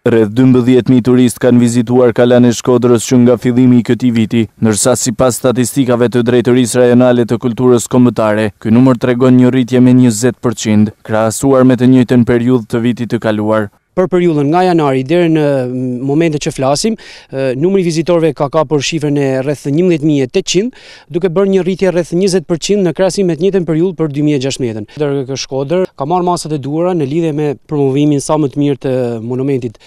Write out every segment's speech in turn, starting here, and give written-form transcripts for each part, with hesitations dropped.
Rreth 12.000 turistë kanë vizituar Kalan e Shkodrës që nga fillimi i këtij viti, ndërsa sipas statistikave të Drejtorisë Rajonale të Kulturës Kombëtare, ky numër tregon një rritje me 20%, krahasuar me të njëjtën periudhë të vitit të kaluar. Për periudhën nga janari deri në momentet që flasim, numri i vizitorëve ka kapur shifrën e rreth 11.800, duke bërë një rritje rreth 20% në krahasim me të njëjtën periudhë për 2016. DRK Shkodër ka marrë masat e duhura në lidhje me promovimin sa më të mirë të monumentit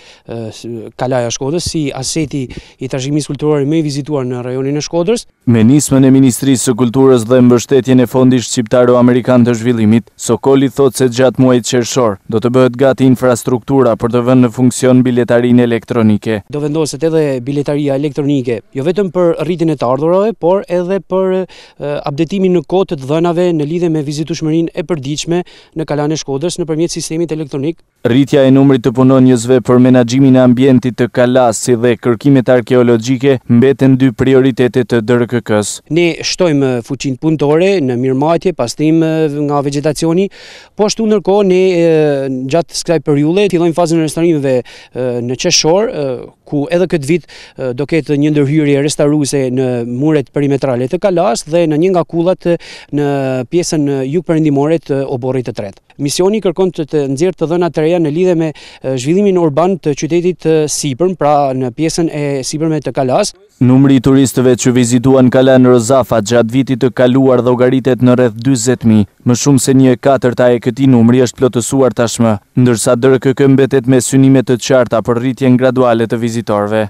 Kalaja Shkodrës si aseti i trashëgimisë kulturore më i vizituar në rajonin e Shkodrës. Me nismën e Ministrisë së Kulturës dhe mbështetjen e Fondit Shqiptaro-Amerikan të Zhvillimit, Sokoli thotë se gjatë muajit qershor do të bëhet gati infrastruktura për të vënë në funksion biletarinë elektronike. Do vendoset edhe biletaria elektronike, jo vetëm për rritjen e të ardhurave, por edhe për updatimin në kohë të dhënave në lidhje me vizitueshmërinë e përditshme në Kalan e Shkodrës nëpërmjet sistemit elektronik. Rritja e numrit të punonjësve për menaxhimin e ambientit të Kalas si dhe kërkimet arkeologjike mbeten dy prioritete të DRK-s. Ne shtojmë fuqinë punëtore në mirëmbajtje, pastrim nga vegetacioni, po ashtu ndërkohë ne gjatë kësaj periudhe fillojmë fazën e restaurimeve në qershor, ku edhe këtë vit do ketë një ndërhyrje restauruese në muret perimetrale të Kalas dhe në një nga kullat në pjesën jugperëndimore të oborrit të tretë. Misioni kërkon të nxjerrë të dhëna të reja në lidhje me zhvillimin urban të qytetit sipërm, pra në pjesën e sipërme të Kalas. Numri i turistëve që vizituan Kalan Rozafa gjatë vitit të kaluar llogaritet në rreth 40.000, më shumë se 1/4 e këtij numri është plotësuar tashmë, ndërsa DRK mbetet me synime të qarta për rritjen graduale të vizitorëve.